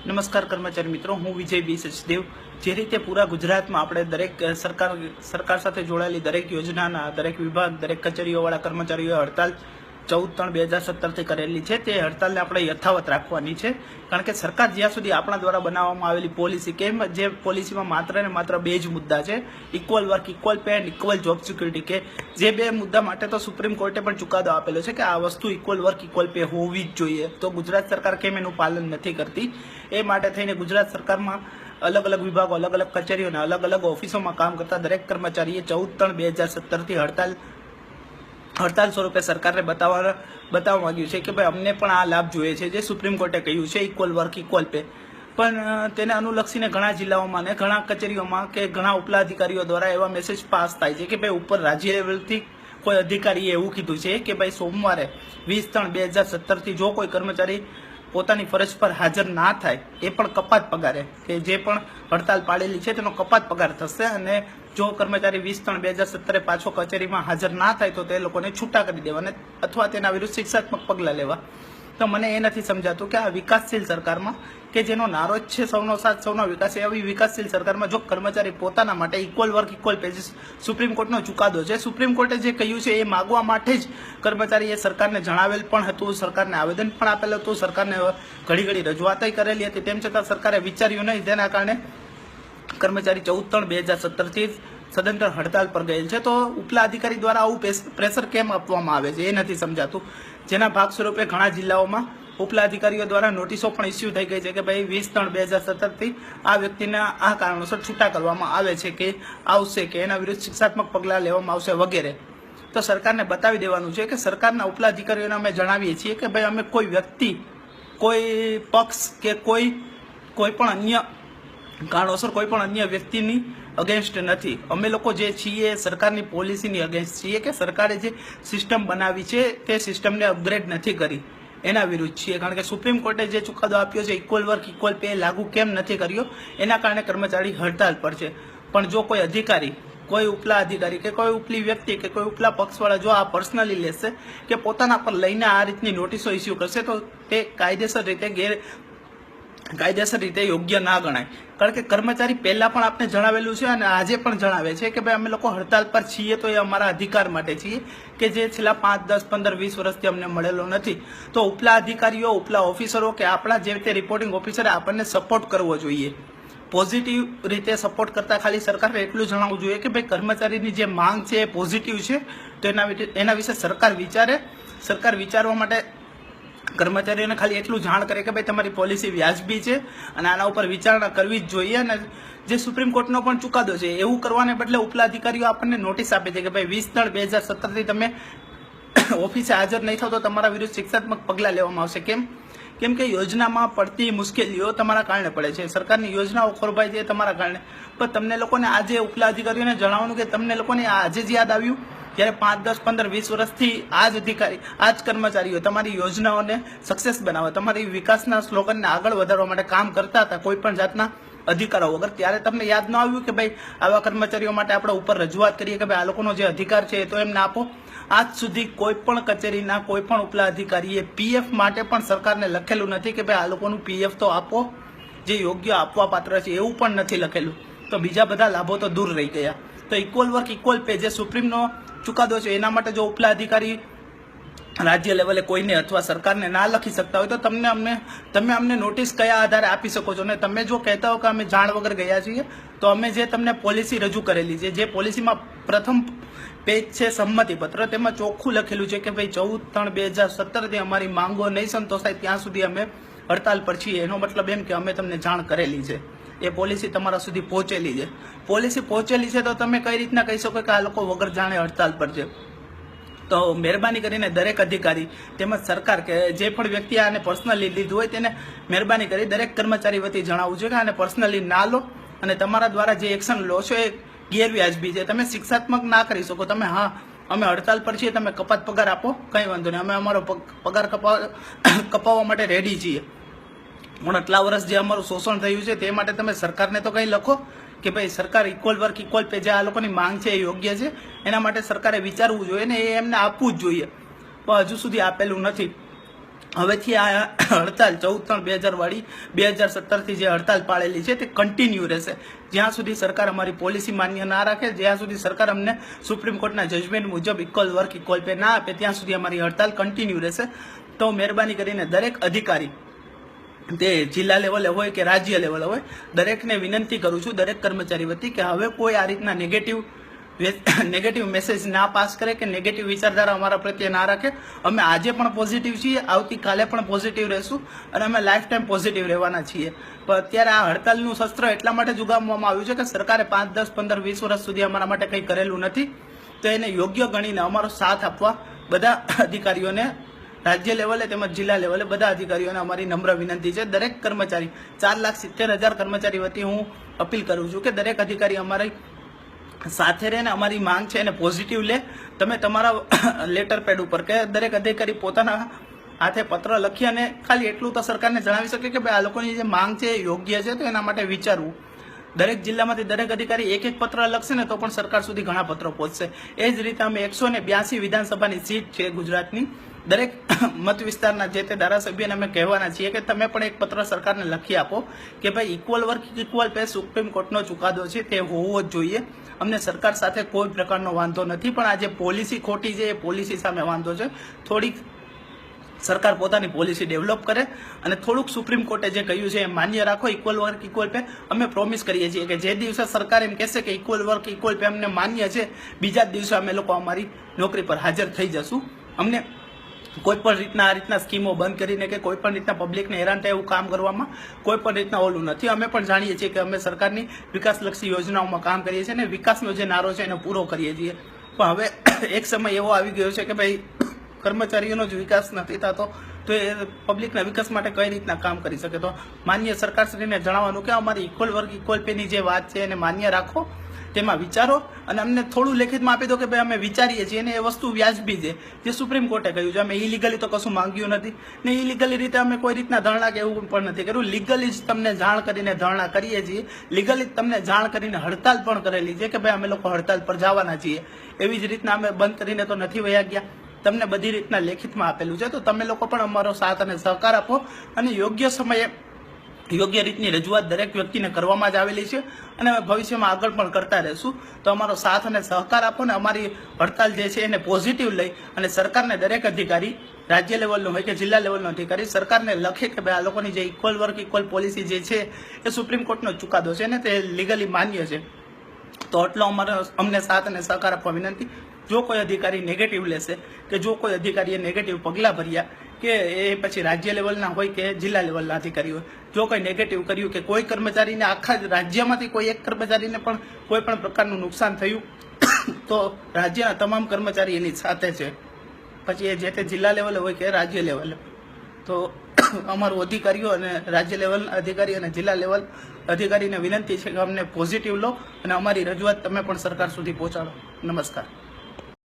નમસ્કાર કર્મચારી મિત્રો, હું વિજય બી સચદેવ। જે રીતે પૂરા ગુજરાતમાં આપણે દરેક સરકાર સાથે જોડાયેલી દરેક યોજનાના દરેક વિભાગ દરેક કચેરીઓવાળા કર્મચારીઓએ હડતાલ 14/3/2017 કરેલી છે, તે હડતાલને આપણે યથાવત રાખવાની છે। કારણ કે સરકાર જ્યાં સુધી આપણા દ્વારા બનાવવામાં આવેલી પોલિસી કેમ જે પોલિસીમાં માત્ર ને માત્ર બે જ મુદ્દા છે, equal work equal pay and equal job security, કે જે બે મુદ્દા માટે તો સુપ્રીમ કોર્ટે પણ ચુકાદો આપેલો છે કે આ વસ્તુ ઇક્વલ વર્ક ઇક્વલ પે હોવી જ જોઈએ। તો ગુજરાત સરકાર કેમ એનું પાલન નથી કરતી? એ માટે થઈને ગુજરાત સરકારમાં અલગ અલગ વિભાગો અલગ અલગ કચેરીઓ અને અલગ અલગ ઓફિસોમાં કામ કરતા દરેક કર્મચારીએ 14/3/2017 હડતાલ સ્વરૂપે સરકારને બતાવવા માંગ્યું છે કે ભાઈ અમને પણ આ લાભ જોઈએ છે જે સુપ્રીમ કોર્ટે કહ્યું છે ઇક્વલ વર્ક ઇક્વલ પે। પણ તેને અનુલક્ષીને ઘણા જિલ્લાઓમાં ને ઘણા કચેરીઓમાં કે ઘણા ઉપલા અધિકારીઓ દ્વારા એવા મેસેજ પાસ થાય છે કે ભાઈ ઉપર રાજ્ય લેવલથી કોઈ અધિકારીએ એવું કીધું છે કે ભાઈ સોમવારે 20/3/2017 જો કોઈ કર્મચારી પોતાની ફરજ પર હાજર ના થાય એ પણ કપાત પગારે, કે જે પણ હડતાલ પાડેલી છે તેનો કપાત પગાર થશે, અને જો કર્મચારી 20/3/2017 પાછો કચેરીમાં હાજર ના થાય તો તે લોકોને છૂટા કરી દેવા અથવા તેના વિરુદ્ધ શિક્ષાત્મક પગલાં લેવા। તો મને એ નથી સમજાતું કે આ વિકાસશીલ સરકારમાં કે જેનો નારો જ છે સૌનો સાથ સૌનો વિકાસ, એવી વિકાસશીલ સરકારમાં જો કર્મચારી પોતાના માટે equal work equal pay supreme કોર્ટનો ચુકાદો છે, સુપ્રીમ કોર્ટે જે કહ્યું છે એ માગવા માટે જ કર્મચારીએ સરકારને જણાવેલ પણ હતું, સરકારને આવેદન પણ આપેલું હતું, સરકારને ઘડી રજૂઆત કરેલી હતી, તેમ છતાં સરકારે વિચાર્યું નહીં, જેના કારણે કર્મચારી 14/3/2017 સદંતર હડતાલ પર ગયેલ છે। તો ઉપલા અધિકારી દ્વારા આવું પ્રેશર કેમ આપવામાં આવે છે એ નથી સમજાતું, જેના ભાગ સ્વરૂપે ઘણા જિલ્લાઓમાં ઉપલા અધિકારીઓ દ્વારા નોટિસો પણ ઇસ્યુ થઈ ગઈ છે કે ભાઈ 20/3/2017 આ વ્યક્તિના આ કારણોસર છૂટા કરવામાં આવે છે કે આવશે, કે એના વિરુદ્ધ શિક્ષાત્મક પગલાં લેવામાં આવશે વગેરે। તો સરકારને બતાવી દેવાનું છે કે સરકારના ઉપલા અધિકારીઓને અમે જણાવીએ છીએ કે ભાઈ અમે કોઈ વ્યક્તિ કોઈ પક્ષ કે કોઈ પણ અન્ય કારણોસર કોઈ પણ અન્ય વ્યક્તિની અગેન્સ્ટ નથી। અમે લોકો જે છીએ સરકારની પોલિસીની અગેન્સ્ટ છીએ, કે સરકારે જે સિસ્ટમ બનાવી છે તે સિસ્ટમને અપગ્રેડ નથી કરી એના વિરુદ્ધ છીએ। કારણ કે સુપ્રીમ કોર્ટે જે ચુકાદો આપ્યો છે ઇક્વલ વર્ક ઇક્વલ પે લાગુ કેમ નથી કર્યો એના કારણે કર્મચારી હડતાલ પર છે। પણ જો કોઈ અધિકારી કોઈ ઉપલા અધિકારી કે કોઈ ઉપલી વ્યક્તિ કે કોઈ ઉપલા પક્ષવાળા જો આ પર્સનલી લેશે કે પોતાના પર લઈને આ રીતની નોટિસો ઇસ્યુ કરશે તો તે કાયદેસર રીતે યોગ્ય ના ગણાય। કારણ કે કર્મચારી પહેલા પણ આપણે જણાવેલું છે અને આજે પણ જણાવે છે કે ભાઈ અમે લોકો હડતાલ પર છીએ તો એ અમારા અધિકાર માટે છીએ, કે જે છેલ્લા 5, 10, 15, 20 વર્ષથી અમને મળેલો નથી। તો ઉપલા અધિકારીઓ ઉપલા ઓફિસરો કે આપણા જે રીતે રિપોર્ટિંગ ઓફિસરે આપણને સપોર્ટ કરવો જોઈએ, પોઝિટિવ રીતે સપોર્ટ કરતા ખાલી સરકારે એટલું જણાવવું જોઈએ કે ભાઈ કર્મચારીની જે માંગ છે એ પોઝિટિવ છે, તો એના વિશે સરકાર વિચારે। સરકાર વિચારવા માટે કર્મચારીઓને ખાલી એટલું જાણ કરે કે ભાઈ તમારી પોલિસી વ્યાજબી છે અને આના ઉપર વિચારણા કરવી જ જોઈએ। અને જે સુપ્રીમ કોર્ટનો પણ ચુકાદો છે એવું કરવાને બદલે ઉપલા અધિકારીઓ આપણને નોટિસ આપે છે કે ભાઈ 20/3/2017 તમે ઓફિસે હાજર નહીં થાવ તો તમારા વિરુદ્ધ શિક્ષાત્મક પગલાં લેવામાં આવશે। કેમ કે યોજનામાં પડતી મુશ્કેલીઓ તમારા કારણે પડે છે, સરકારની યોજનાઓ ખોરવાય છે તમારા કારણે। પણ તમને લોકોને આજે ઉપલા અધિકારીઓને જણાવવાનું કે તમને લોકોને આજે જ યાદ આવ્યું જ્યારે 5, 10, 15, 20 વર્ષથી આ જ કર્મચારીઓ તમારી યોજનાઓને સક્સેસ બનાવવા, તમારી વિકાસના સ્લોગનને આગળ વધારવા માટે કામ કરતા હતા કોઈ પણ જાતના અધિકારો વગર, ત્યારે તમને યાદ ન આવ્યું કે ભાઈ આવા કર્મચારીઓ માટે આપણે ઉપર રજૂઆત કરીએ કે ભાઈ આ લોકોનો જે અધિકાર છે એ તો એમને આપો। આજ સુધી કોઈ પણ કચેરીના કોઈ પણ ઉપલા અધિકારીએ પીએફ માટે પણ સરકારને લખેલું નથી કે ભાઈ આ લોકોનું પીએફ તો આપો, જે યોગ્ય આપવા પાત્ર છે એવું પણ નથી લખેલું। તો બીજા બધા લાભો તો દૂર રહી ગયા। તો ઇક્વલ વર્ક ઇક્વલ પે જે સુપ્રીમનો ચુકાદો છે એના માટે જો ઉપલા અધિકારી રાજ્ય લેવલે કોઈને અથવા સરકારને ના લખી શકતા હોય તો તમે અમને નોટિસ કયા આધારે આપી શકો છો? અને તમે જો કહેતા હો કે અમે જાણ વગર ગયા છીએ તો અમે જે તમને પોલિસી રજૂ કરેલી છે, જે પોલિસીમાં પ્રથમ પેજ છે સંમતિ પત્ર, તેમાં ચોખ્ખું લખેલું છે કે ભાઈ 14/3/2017 અમારી માંગો નહીં સંતોષાય ત્યાં સુધી અમે હડતાલ પર છીએ। એનો મતલબ એમ કે અમે તમને જાણ કરેલી છે, એ પોલિસી તમારા સુધી પહોંચેલી છે। પોલિસી પહોંચેલી છે તો તમે કઈ રીતના કહી શકો કે આ લોકો વગર જાણે હડતાલ પર છે? તો મહેરબાની કરીને દરેક અધિકારી તેમજ સરકાર કે જે પણ વ્યક્તિ આને પર્સનલી લીધું હોય તેને મહેરબાની કરી દરેક કર્મચારી વતી જણાવવું છે કે આને પર્સનલી ના લો, અને તમારા દ્વારા જે એક્શન લો છો એ ગેરવ્યાજબી છે। તમે શિક્ષાત્મક ના કરી શકો, તમે હા અમે હડતાલ પર છીએ તમે કપાત પગાર આપો, કંઈ વાંધો નહીં, અમે અમારો પગાર કપાવવા માટે રેડી છીએ, પણ આટલા વર્ષ જે અમારું શોષણ થયું છે તે માટે તમે સરકારને તો કંઈ લખો કે ભાઈ સરકાર ઇક્વલ વર્ક ઇક્વલ પે જે આ લોકોની માંગ છે એ યોગ્ય છે, એના માટે સરકારે વિચારવું જોઈએ ને એ એમને આપવું જ જોઈએ, પણ હજુ સુધી આપેલું નથી। હવેથી આ હડતાલ 14/3/2000 વાળી 2017 જે હડતાલ પાળેલી છે તે કન્ટિન્યુ રહેશે જ્યાં સુધી સરકાર અમારી પોલિસી માન્ય ના રાખે, જ્યાં સુધી સરકાર અમને સુપ્રીમ કોર્ટના જજમેન્ટ મુજબ ઇક્વલ વર્ક ઇક્વલ પે ના આપે ત્યાં સુધી અમારી હડતાલ કન્ટિન્યુ રહેશે. તો મહેરબાની કરીને દરેક અધિકારી, તે જિલ્લા લેવલે હોય કે રાજ્ય લેવલે હોય, દરેકને વિનંતી કરું છું, દરેક કર્મચારી વતી, કે હવે કોઈ આ રીતના નેગેટિવ મેસેજ ના પાસ કરે કે નેગેટિવ વિચારધારા અમારા પ્રત્યે ના રાખે. અમે આજે પણ પોઝિટિવ છીએ, આવતીકાલે પણ પોઝિટિવ રહેશું અને અમે લાઈફ ટાઈમ પોઝિટિવ રહેવાના છીએ. પણ અત્યારે આ હડતાલનું શસ્ત્ર એટલા માટે જ ઉગામવામાં આવ્યું છે કે સરકારે 5, 10, 15, 20 વર્ષ સુધી અમારા માટે કંઈ કરેલું નથી. તો એને યોગ્ય ગણીને અમારો સાથ આપવા બધા અધિકારીઓને, રાજ્ય લેવલે તેમજ જિલ્લા લેવલે બધા અધિકારીઓને અમારી નમ્ર વિનંતી છે. દરેક કર્મચારી, 4,70,000 કર્મચારી વતી હું અપીલ કરું છું કે દરેક અધિકારી અમારી સાથે રહીને અમારી માંગ છે એને પોઝિટિવ લે. તમે તમારા લેટર પેડ ઉપર કે દરેક અધિકારી પોતાના હાથે પત્ર લખી અને ખાલી એટલું તો સરકારને જણાવી શકે કે ભાઈ આ લોકોની જે માંગ છે એ યોગ્ય છે, તો એના માટે વિચારવું. દરેક જિલ્લામાંથી દરેક અધિકારી એક પત્ર લખશે ને તો પણ સરકાર સુધી ઘણા પત્રો પહોંચશે. એ જ રીતે અમે 182 વિધાનસભાની સીટ છે ગુજરાતની, દરેક મત વિસ્તારના જે તે ધારાસભ્યને અમે કહેવાના છીએ કે તમે પણ એક પત્ર સરકારને લખી આપો કે ભાઈ equal work equal pay supreme કોર્ટનો ચુકાદો છે તે હોવો જ જોઈએ. અમને સરકાર સાથે કોઈ પ્રકારનો વાંધો નથી, પણ આ જે પોલિસી ખોટી છે એ પોલિસી સામે વાંધો છે. થોડીક સરકાર પોતાની પોલિસી ડેવલપ કરે અને થોડુંક સુપ્રીમ કોર્ટે જે કહ્યું છે એ માન્ય રાખો. ઇક્વલ વર્ક ઇક્વલ પે અમે પ્રોમિસ કરીએ છીએ કે જે દિવસે સરકાર એમ કહેશે કે ઇક્વલ વર્ક ઇક્વલ પે અમને માન્ય છે, બીજા જ દિવસે અમે લોકો અમારી નોકરી પર હાજર થઈ જશું. અમને કોઈ પણ રીતના આ રીતના સ્કીમો બંધ કરીને કે કોઈ પણ રીતના પબ્લિકને હેરાન થાય એવું કામ કરવામાં કોઈ પણ રીતના ઓલું નથી. અમે પણ જાણીએ છીએ કે અમે સરકારની વિકાસલક્ષી યોજનાઓમાં કામ કરીએ છીએ અને વિકાસનો જે નારો છે એને પૂરો કરીએ છીએ. પણ હવે એક સમય એવો આવી ગયો છે કે ભાઈ કર્મચારીઓનો જ વિકાસ નથી થતો તો એ પબ્લિકના વિકાસ માટે કઈ રીતના કામ કરી શકે. તો માન્ય સરકારશ્રીને જણાવવાનું કે અમારી ઇક્વલ વર્ક ઇક્વલ પેની જે વાત છે એને માન્ય રાખો, તેમાં વિચારો અને અમને થોડું લેખિતમાં આપી દો કે ભાઈ અમે વિચારીએ છીએ અને એ વસ્તુ વ્યાજબી છે જે સુપ્રીમ કોર્ટે કહ્યું છે. અમે ઇલીગલી તો કશું માંગ્યું નથી ને ઇલીગલી રીતે અમે કોઈ રીતના ધરણા કે એવું પણ નથી કર્યું. લીગલી જ તમને જાણ કરીને ધરણા કરીએ છીએ, લીગલી જ તમને જાણ કરીને હડતાલ પણ કરેલી છે કે ભાઈ અમે લોકો હડતાલ પર જવાના છીએ. એવી જ રીતના અમે બંધ કરીને તો નથી વયા ગયા. તમને બધી રીતના લેખિતમાં આપેલું છે. તો તમે લોકો પણ અમારો સાથ અને સહકાર આપો અને યોગ્ય સમયે યોગ્ય રીતની રજૂઆત દરેક વ્યક્તિને કરવામાં જ આવેલી છે અને અમે ભવિષ્યમાં આગળ પણ કરતા રહીશું. તો અમારો સાથ અને સહકાર આપો ને અમારી હડતાલ જે છે એને પોઝિટિવ લઈ અને સરકારને દરેક અધિકારી, રાજ્ય લેવલનો હોય કે જિલ્લા લેવલનો અધિકારી સરકારને લખે કે ભાઈ આ લોકોની જે ઇક્વલ વર્ક ઇક્વલ પોલિસી જે છે એ સુપ્રીમ કોર્ટનો ચુકાદો છે ને તે લીગલી માન્ય છે. તો એટલો અમને સાથ અને સહકાર આપવા વિનંતી. જો કોઈ અધિકારી નેગેટિવ લેશે કે જો કોઈ અધિકારીએ નેગેટિવ પગલાં ભર્યા કે એ પછી રાજ્ય લેવલના હોય કે જિલ્લા લેવલના અધિકારી હોય, જો કોઈ નેગેટિવ કર્યું કે કોઈ કર્મચારીને આખા રાજ્યમાંથી કોઈ એક કર્મચારીને પણ કોઈ પણ પ્રકારનું નુકસાન થયું તો રાજ્યના તમામ કર્મચારી એની સાથે છે, પછી એ જે તે જિલ્લા લેવલે હોય કે રાજ્ય લેવલે. તો અમારું અધિકારીઓ અને રાજ્ય લેવલના અધિકારી અને જિલ્લા લેવલ અધિકારીને વિનંતી છે કે અમને પોઝિટિવ લો અને અમારી રજૂઆત તમે પણ સરકાર સુધી પહોંચાડો. નમસ્કાર.